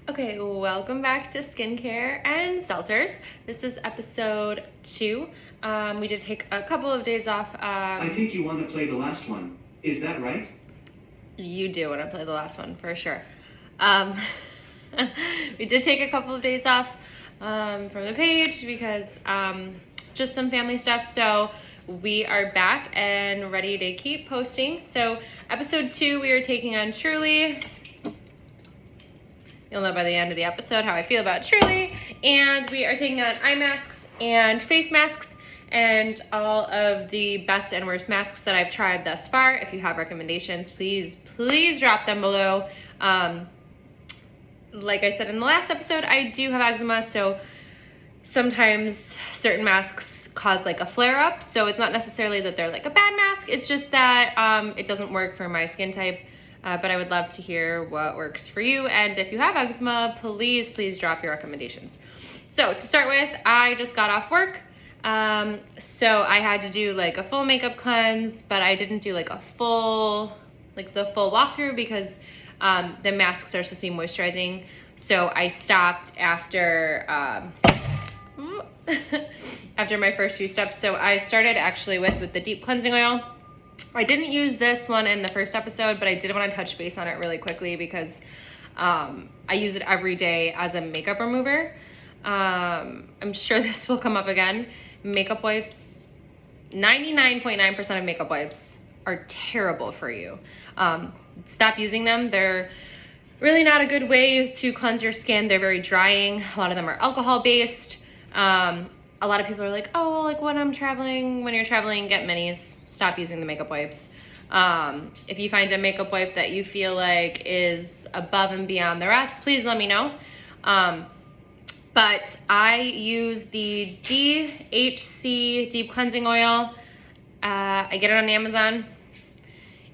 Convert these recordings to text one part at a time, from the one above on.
Okay, welcome back to Skincare and Seltzers. This is episode 2. We did take a couple of days off. I think you want to play the last one. Is that right? You do want to play the last one, for sure. We did take a couple of days off from the page because just some family stuff. So we are back and ready to keep posting. So episode 2, we are taking on Truly. You'll know by the end of the episode how I feel about Truly. And we are taking on eye masks and face masks and all of the best and worst masks that I've tried thus far. If you have recommendations, please drop them below. Like I said in the last episode, I do have eczema, so sometimes certain masks cause like a flare-up. So it's not necessarily that they're like a bad mask, it's just that it doesn't work for my skin type. But I would love to hear what works for you. And if you have eczema, please drop your recommendations. So to start with, I just got off work. So I had to do like a full makeup cleanse, but I didn't do like a full, the full walkthrough because the masks are supposed to be moisturizing. So I stopped after, after my first few steps. So I started actually with the deep cleansing oil. I didn't use this one in the first episode, but I did want to touch base on it really quickly because I use it every day as a makeup remover. I'm sure this will come up again. Makeup wipes, 99.9% of makeup wipes are terrible for you. Stop using them. They're really not a good way to cleanse your skin. They're very drying. A lot of them are alcohol-based. A lot of people are like, oh, like when you're traveling, get minis. Stop using the makeup wipes. If you find a makeup wipe that you feel like is above and beyond the rest, please let me know. But I use the DHC Deep Cleansing Oil. I get it on Amazon.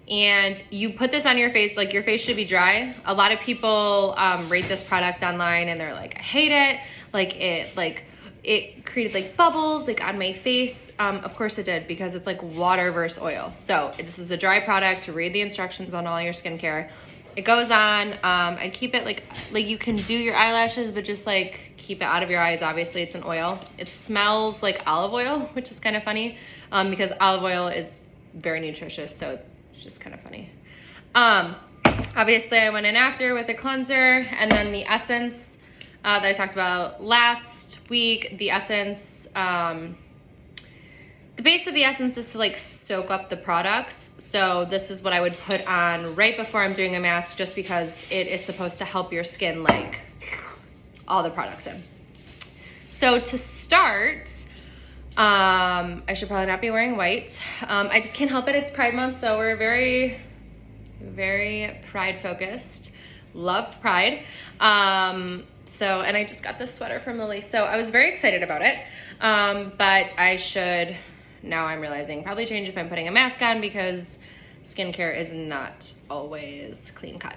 And you put this on your face, like your face should be dry. A lot of people rate this product online and they're like, I hate it. It created like bubbles like on my face. Of course it did because it's like water versus oil. So this is a dry product. Read the instructions on all your skincare. It goes on. I keep it like you can do your eyelashes, but just like keep it out of your eyes. Obviously it's an oil. It smells like olive oil, which is kind of funny because olive oil is very nutritious. So it's just kind of funny. Obviously I went in after with the cleanser and then the essence that I talked about last week. The essence, the base of the essence is to like soak up the products. So this is what I would put on right before I'm doing a mask just because it is supposed to help your skin like all the products in. So to start, I should probably not be wearing white. I just can't help it. It's Pride Month, so we're very, very Pride focused. Love Pride. And I just got this sweater from Lily, so I was very excited about it. But I should, now I'm realizing, probably change if I'm putting a mask on because skincare is not always clean cut.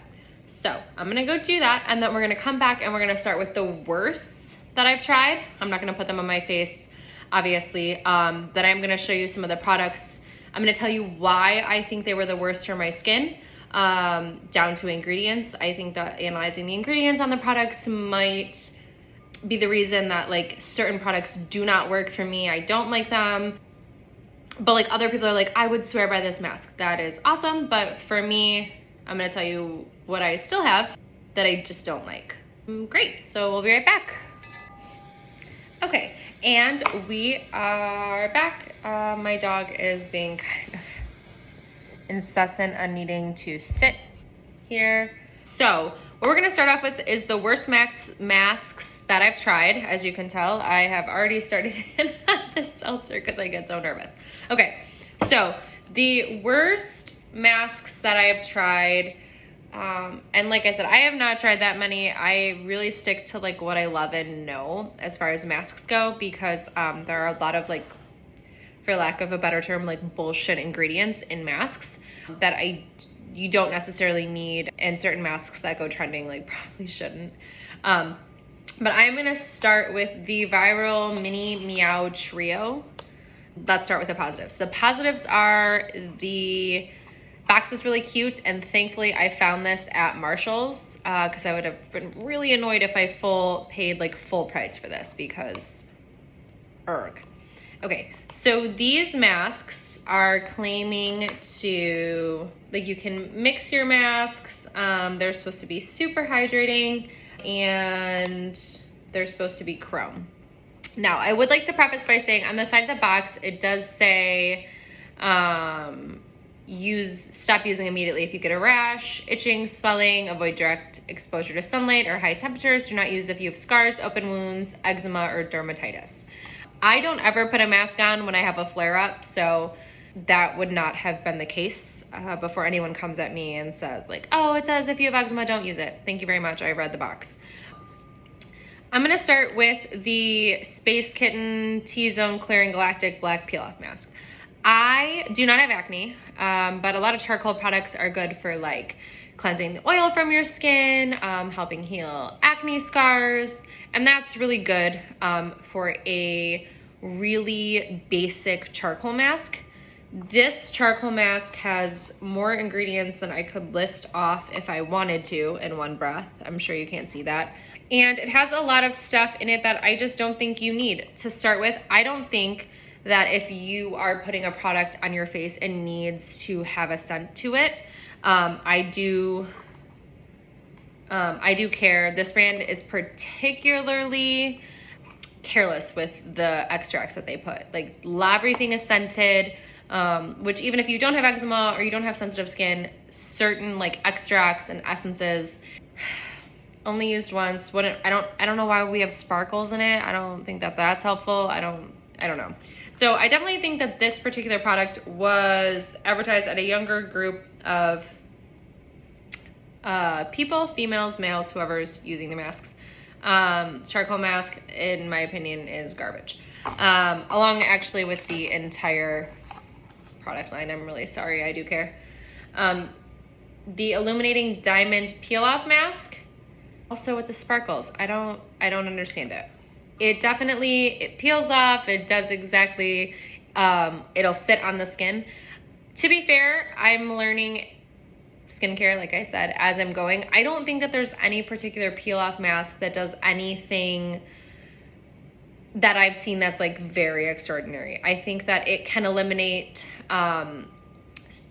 So I'm gonna go do that, and then we're gonna come back and we're gonna start with the worst that I've tried. I'm not gonna put them on my face, obviously. Then I'm gonna show you some of the products. I'm gonna tell you why I think they were the worst for my skin. Down to ingredients. I think that analyzing the ingredients on the products might be the reason that like certain products do not work for me. I don't like them. But like other people are like, I would swear by this mask. That is awesome. But for me, I'm gonna tell you what I still have that I just don't like. Great, so we'll be right back. Okay, and we are back. My dog is being kind of incessant on needing to sit here. So what we're gonna start off with is the worst masks that I've tried. As you can tell, I have already started in the seltzer because I get so nervous. Okay, so the worst masks that I have tried, and like I said, I have not tried that many. I really stick to like what I love and know as far as masks go because there are a lot of like, for lack of a better term, like bullshit ingredients in masks that you don't necessarily need, and certain masks that go trending like probably shouldn't. But I'm gonna start with the Viral Mini Meow Trio. Let's start with the positives. The positives are the Box is really cute, and thankfully I found this at Marshall's because I would have been really annoyed if I paid like full price for this because erg. Okay, so these masks are claiming to, like, you can mix your masks. They're supposed to be super hydrating, and they're supposed to be chrome. Now, I would like to preface by saying on the side of the box, it does say stop using immediately if you get a rash, itching, swelling, avoid direct exposure to sunlight or high temperatures. Do not use if you have scars, open wounds, eczema, or dermatitis. I don't ever put a mask on when I have a flare-up, so that would not have been the case before anyone comes at me and says like, oh, it says if you have eczema, don't use it. Thank you very much, I read the box. I'm gonna start with the Space Kitten T-Zone Clearing Galactic Black Peel-Off Mask. I do not have acne, but a lot of charcoal products are good for like cleansing the oil from your skin, helping heal acne scars, and that's really good for a really basic charcoal mask. This charcoal mask has more ingredients than I could list off if I wanted to in one breath. I'm sure you can't see that. And it has a lot of stuff in it that I just don't think you need. To start with, I don't think that if you are putting a product on your face, it needs to have a scent to it. I do care. This brand is particularly careless with the extracts that they put. Like, everything is scented, which even if you don't have eczema or you don't have sensitive skin, certain like extracts and essences only used once. I don't know why we have sparkles in it. I don't think that that's helpful. I don't know. So I definitely think that this particular product was advertised at a younger group of people, females, males, whoever's using the masks. Charcoal mask, in my opinion, is garbage. Along actually with the entire product line. I'm really sorry, I do care. The Illuminating Diamond Peel-Off Mask, also with the sparkles. I don't understand it. It peels off, it does exactly, it'll sit on the skin. To be fair, I'm learning skincare, like I said, as I'm going. I don't think that there's any particular peel-off mask that does anything that I've seen that's like very extraordinary. I think that it can eliminate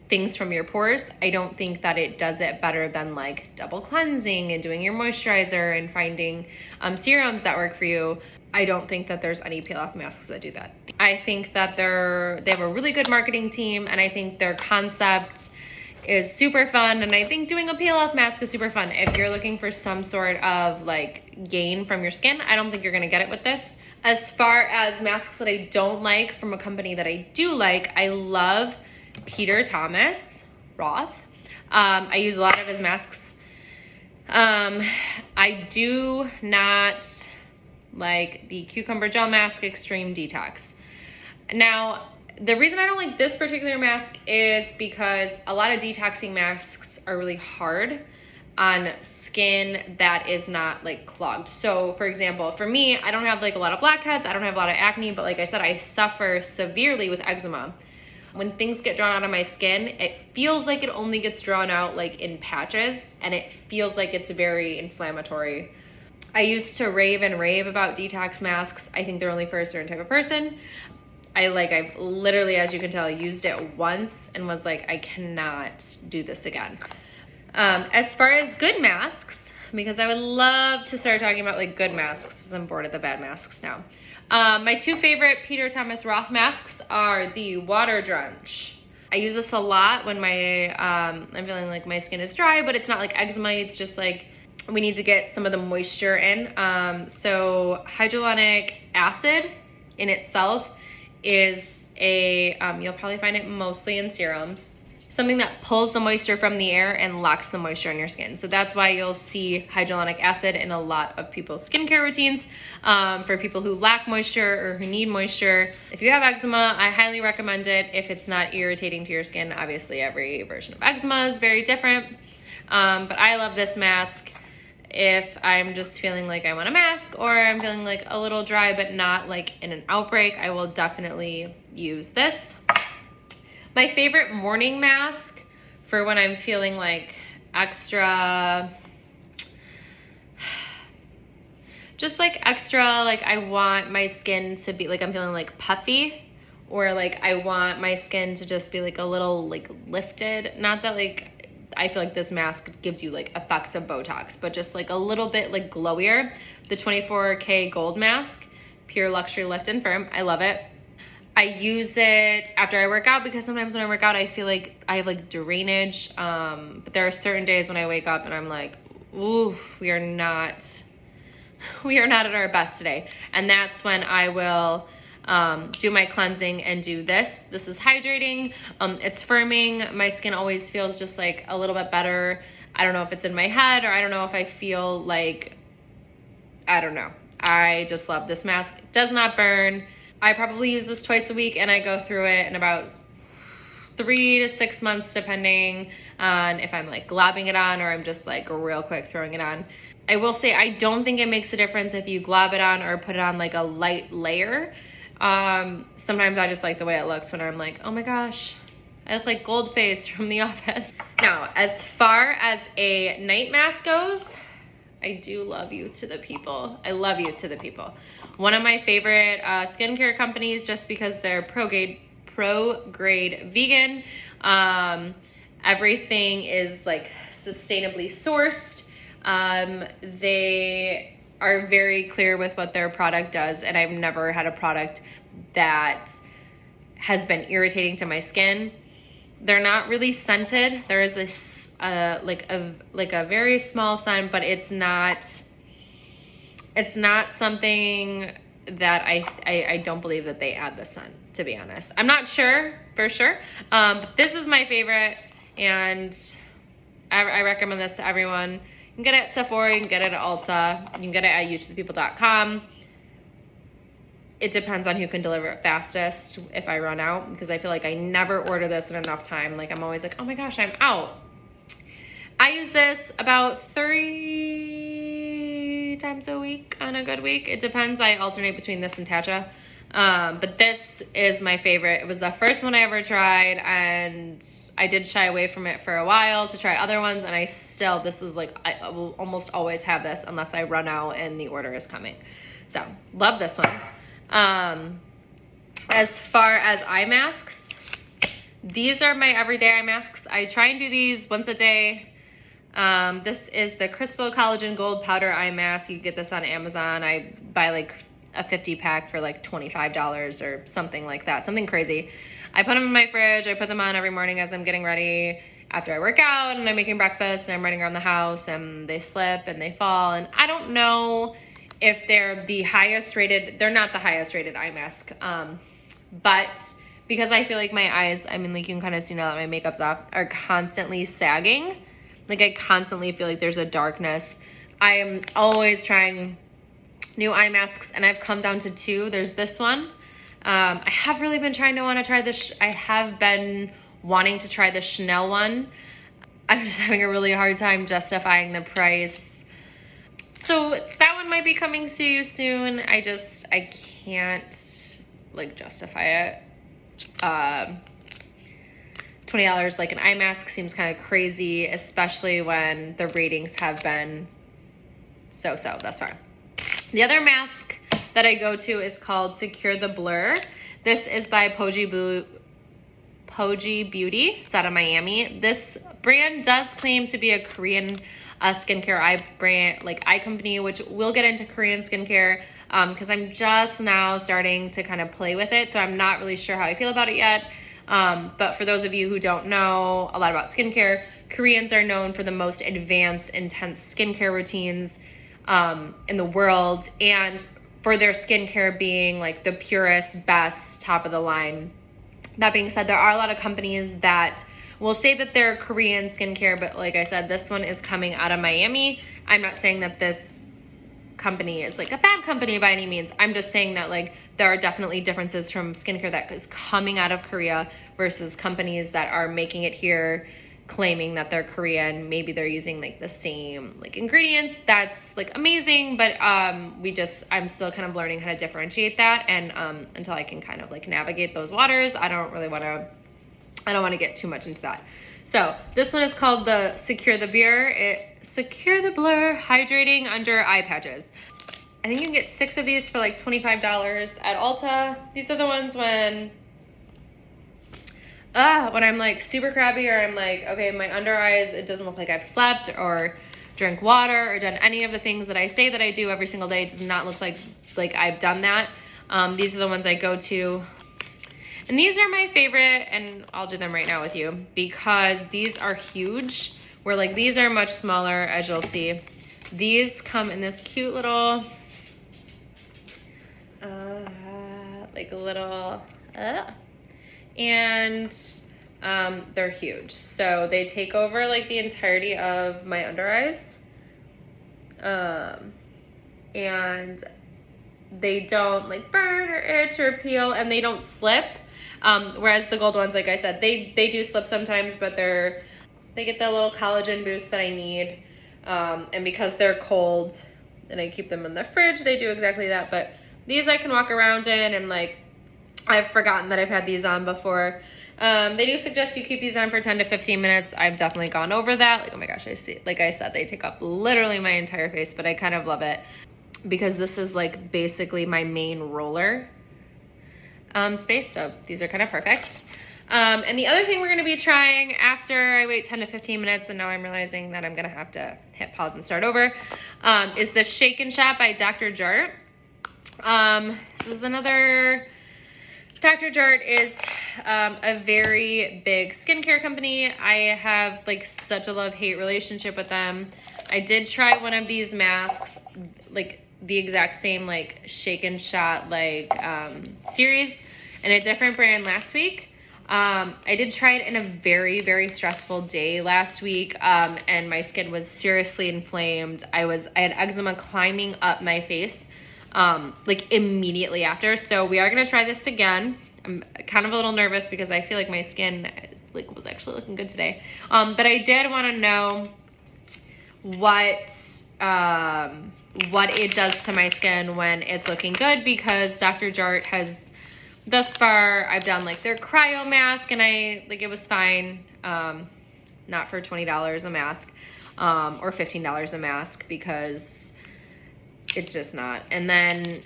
things from your pores. I don't think that it does it better than like double cleansing and doing your moisturizer and finding serums that work for you. I don't think that there's any peel-off masks that do that. I think that they have a really good marketing team, and I think their concept is super fun, and I think doing a peel-off mask is super fun. If you're looking for some sort of like gain from your skin, I don't think you're gonna get it with this. As far as masks that I don't like from a company that I do like, I love Peter Thomas, Roth. I use a lot of his masks. I do not like the Cucumber Gel Mask Extreme Detox. Now, the reason I don't like this particular mask is because a lot of detoxing masks are really hard on skin that is not like clogged. So for example, for me, I don't have like a lot of blackheads, I don't have a lot of acne, but like I said, I suffer severely with eczema. When things get drawn out of my skin, it feels like it only gets drawn out like in patches, and it feels like it's very inflammatory. I used to rave about detox masks. I think they're only for a certain type of person. I've literally, as you can tell, used it once and was like, I cannot do this again. As far as good masks, because I would love to start talking about like good masks, because I'm bored of the bad masks now. My two favorite Peter Thomas Roth masks are the Water Drench. I use this a lot when I'm feeling like my skin is dry, but it's not like eczema, it's just like we need to get some of the moisture in. So hyaluronic acid in itself is you'll probably find it mostly in serums, something that pulls the moisture from the air and locks the moisture on your skin. So that's why you'll see hyaluronic acid in a lot of people's skincare routines. For people who lack moisture or who need moisture, if you have eczema, I highly recommend it if it's not irritating to your skin. Obviously, every version of eczema is very different, but I love this mask. If I'm just feeling like I want a mask, or I'm feeling like a little dry but not like in an outbreak, I will definitely use this. My favorite morning mask for when I'm feeling like extra, just like extra, like I want my skin to be like, I'm feeling like puffy, or like I want my skin to just be like a little like lifted. Not that like, I feel like this mask gives you like effects of Botox, but just like a little bit like glowier. The 24K Gold Mask, Pure Luxury Lift and Firm, I love it. I use it after I work out because sometimes when I work out, I feel like I have like drainage. But there are certain days when I wake up and I'm like, ooh, we are not at our best today. And that's when I will do my cleansing and do this. This is hydrating. It's firming. My skin always feels just like a little bit better. I don't know if it's in my head, or I don't know if I feel like, I don't know. I just love this mask. It does not burn. I probably use this twice a week, and I go through it in about 3 to 6 months, depending on if I'm like globbing it on or I'm just like real quick throwing it on. I will say I don't think it makes a difference if you glob it on or put it on like a light layer. Sometimes I just like the way it looks when I'm like, oh my gosh, I look like Goldface from The Office. Now, as far as a night mask goes, I do love You to the People. I love You to the People. One of my favorite skincare companies, just because they're pro grade vegan. Everything is like sustainably sourced. They are very clear with what their product does, and I've never had a product that has been irritating to my skin. They're not really scented. There is this like a very small scent, but it's not something that I don't believe that they add the scent, to be honest. I'm not sure for sure, but this is my favorite, and I recommend this to everyone. You can get it at Sephora, you can get it at Ulta, you can get it at youtothepeople.com. It depends on who can deliver it fastest if I run out, because I feel like I never order this in enough time. Like I'm always like, oh my gosh, I'm out. I use this about 3 times a week on a good week. It depends. I alternate between this and Tatcha. But this is my favorite. It was the first one I ever tried, and I did shy away from it for a while to try other ones, and this is like, I will almost always have this unless I run out and the order is coming. So, love this one. As far as eye masks, these are my everyday eye masks. I try and do these once a day. This is the Crystal Collagen Gold Powder Eye Mask. You get this on Amazon. I buy like a 50 pack for like $25 or something like that, something crazy. I put them in my fridge. I put them on every morning as I'm getting ready after I work out and I'm making breakfast and I'm running around the house, and they slip and they fall. And I don't know if they're the highest rated. They're not the highest rated eye mask. But because I feel like my eyes, I mean, like you can kind of see now that my makeup's off, are constantly sagging. Like I constantly feel like there's a darkness. I am always trying new eye masks, and I've come down to 2. There's this one. I have really been I have been wanting to try the Chanel one. I'm just having a really hard time justifying the price. So that one might be coming to you soon. I can't like justify it. $20 like an eye mask seems kind of crazy, especially when the ratings have been so-so thus far. The other mask that I go to is called Secure the Blur. This is by Poji Beauty. It's out of Miami. This brand does claim to be a Korean skincare eye company, which we'll get into Korean skincare because I'm just now starting to kind of play with it. So I'm not really sure how I feel about it yet. But for those of you who don't know a lot about skincare, Koreans are known for the most advanced, intense skincare routines in the world, and for their skincare being like the purest, best, top of the line. That being said, there are a lot of companies that will say that they're Korean skincare, but like I said, this one is coming out of Miami. I'm not saying that this company is like a bad company by any means. I'm just saying that like there are definitely differences from skincare that is coming out of Korea versus companies that are making it here, claiming that they're Korean. Maybe they're using like the same like ingredients. That's like amazing, but I'm still kind of learning how to differentiate that, and until I can kind of like navigate those waters, I don't want to get too much into that. So this one is called the Secure the Blur Hydrating Under Eye Patches. I think you can get 6 of these for like $25 at Ulta. These are the ones when I'm like super crabby, or I'm like, okay, my under eyes, it doesn't look like I've slept or drank water or done any of the things that I say that I do every single day. It does not look like I've done that. These are the ones I go to. And these are my favorite, and I'll do them right now with you because these are huge, where like these are much smaller, as you'll see. These come in this cute little, and they're huge. So they take over like the entirety of my under eyes. And they don't like burn or itch or peel, and they don't slip. Whereas the gold ones, like I said, they do slip sometimes, but they get that little collagen boost that I need. And because they're cold and I keep them in the fridge, they do exactly that. But these I can walk around in, and like, I've forgotten that I've had these on before. They do suggest you keep these on for 10 to 15 minutes. I've definitely gone over that. Like, oh my gosh, I see, like I said, they take up literally my entire face, but I kind of love it because this is like basically my main roller space. So these are kind of perfect. And the other thing we're gonna be trying after I wait 10 to 15 minutes, and now I'm realizing that I'm gonna have to hit pause and start over, is the Shake and Shot by Dr. JART. This is another, Dr. JART is a very big skincare company. I have like such a love-hate relationship with them. I did try one of these masks, like the exact same like Shake and Shot like series, and a different brand last week. I did try it in a very, very stressful day last week, and my skin was seriously inflamed. I had eczema climbing up my face like immediately after. So we are gonna try this again. I'm kind of a little nervous because I feel like my skin like was actually looking good today. But I did want to know what it does to my skin when it's looking good, because Dr. JART has, thus far, I've done like their cryo mask, and it was fine. Not for $20 a mask, or $15 a mask, because it's just not. And then,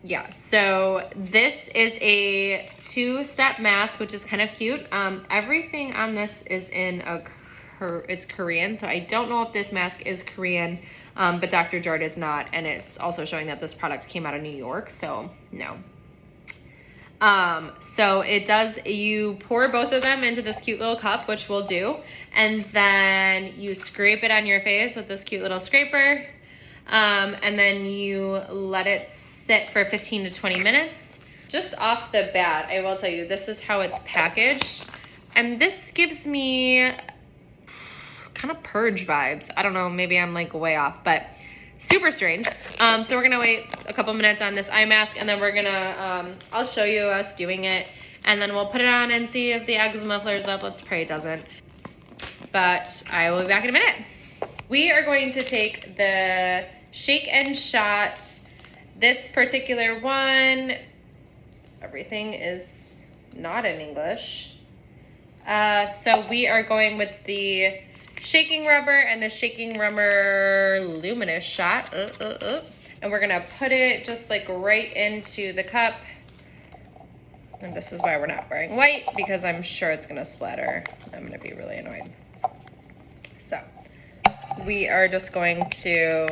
yeah, so this is a 2-step mask, which is kind of cute. Everything on this is it's Korean, so I don't know if this mask is Korean, but Dr. JART is not, and it's also showing that this product came out of New York, so no. So it does, you pour both of them into this cute little cup, which we'll do, and then you scrape it on your face with this cute little scraper, and then you let it sit for 15 to 20 minutes. Just off the bat, I will tell you, this is how it's packaged, and this gives me kind of purge vibes. I don't know, maybe I'm like way off, but super strange. So we're gonna wait a couple minutes on this eye mask, and then we're gonna, I'll show you us doing it, and then we'll put it on and see if the eczema flares up. Let's pray it doesn't. But I will be back in a minute. We are going to take the Shake and Shot. This particular one, everything is not in English. So we are going with the shaking rubber and the shaking rubber luminous shot. And we're gonna put it just like right into the cup. And this is why we're not wearing white, because I'm sure it's gonna splatter. I'm gonna be really annoyed. So we are just going to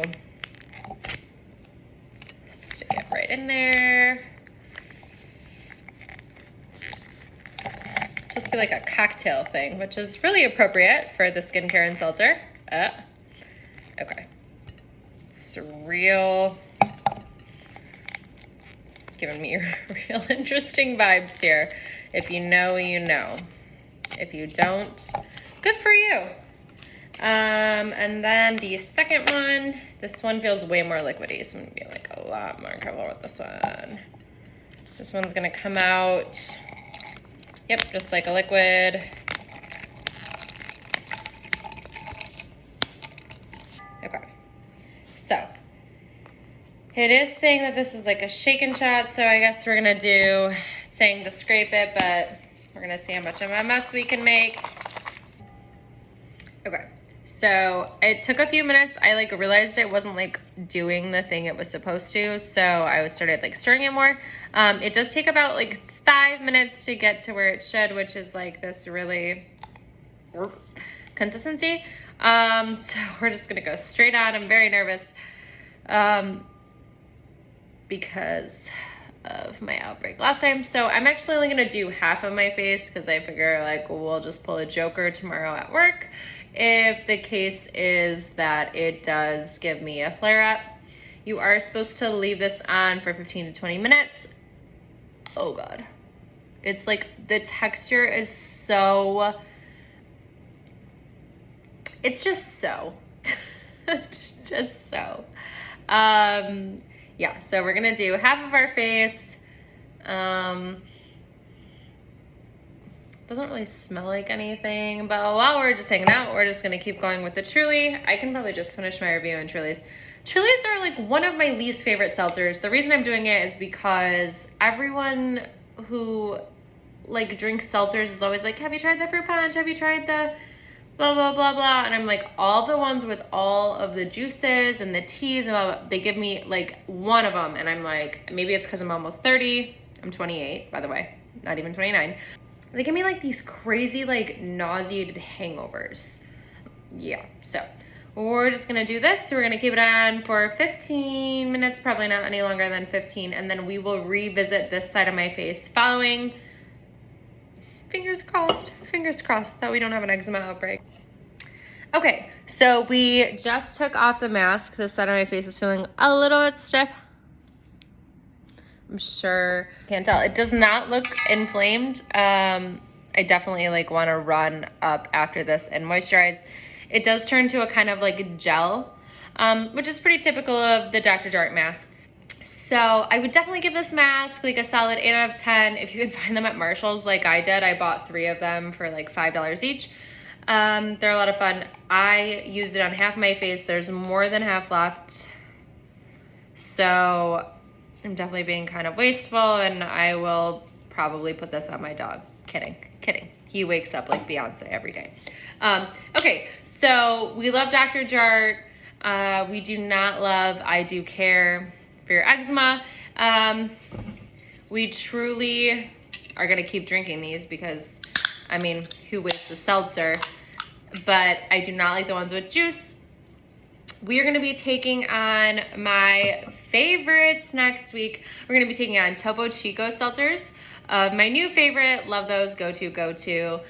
stick it right in there. This be like a cocktail thing, which is really appropriate for the Skincare and Seltzer. Okay. It's real, giving me real interesting vibes here. If you know, you know. If you don't, good for you. And then the second one, this one feels way more liquidy, so I'm gonna be like a lot more careful with this one. This one's gonna come out, yep, just like a liquid. Okay, so it is saying that this is like a shake and shot, so I guess we're gonna do, it's saying to scrape it, but we're gonna see how much of a mess we can make. So it took a few minutes. I like realized it wasn't like doing the thing it was supposed to. So I started like stirring it more. It does take about like 5 minutes to get to where it should, which is like this really consistency. So we're just gonna go straight on. I'm very nervous because of my outbreak last time. So I'm actually only gonna do half of my face because I figure like we'll just pull a joker tomorrow at work if the case is that it does give me a flare-up. You are supposed to leave this on for 15 to 20 minutes. Oh God. It's like the texture is so, it's just so, just so. Yeah, so we're gonna do half of our face. Doesn't really smell like anything, but while we're just hanging out, we're just gonna keep going with the Truly. I can probably just finish my review on Trulies. Trulies are like one of my least favorite seltzers. The reason I'm doing it is because everyone who like drinks seltzers is always like, have you tried the fruit punch? Have you tried the blah, blah, blah, blah? And I'm like, all the ones with all of the juices and the teas and blah, blah, they give me like one of them. And I'm like, maybe it's because I'm almost 30. I'm 28, by the way, not even 29. They give me like these crazy, like nauseated hangovers. Yeah, so we're just gonna do this. So we're gonna keep it on for 15 minutes, probably not any longer than 15. And then we will revisit this side of my face following, fingers crossed that we don't have an eczema outbreak. Okay, so we just took off the mask. This side of my face is feeling a little bit stiff. I'm sure, can't tell. It does not look inflamed. I definitely like want to run up after this and moisturize. It does turn to a kind of like gel, which is pretty typical of the Dr. JART mask. So I would definitely give this mask like a solid 8 out of 10. If you can find them at Marshall's like I did, I bought 3 of them for like $5 each. They're a lot of fun. I used it on half my face. There's more than half left. So I'm definitely being kind of wasteful, and I will probably put this on my dog. Kidding. He wakes up like Beyonce every day. Okay, so we love Dr. JART. We do not love I Do Care for your eczema. We truly are gonna keep drinking these because, I mean, who wastes a seltzer? But I do not like the ones with juice. We are gonna be taking on my favorites next week. We're gonna be taking on Topo Chico Seltzers. My new favorite, love those, go to.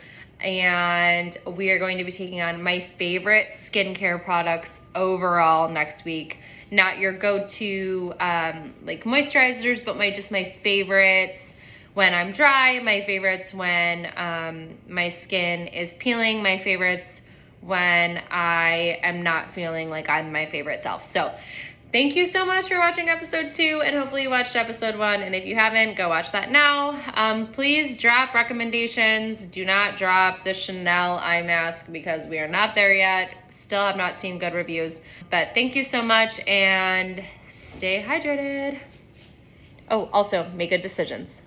And we are going to be taking on my favorite skincare products overall next week. Not your go-to like moisturizers, but my favorites when I'm dry, my favorites when my skin is peeling, my favorites when I am not feeling like I'm my favorite self. So thank you so much for watching episode 2, and hopefully you watched episode 1. And if you haven't, go watch that now. Please drop recommendations. Do not drop the Chanel eye mask because we are not there yet. Still have not seen good reviews. But thank you so much and stay hydrated. Oh, also make good decisions.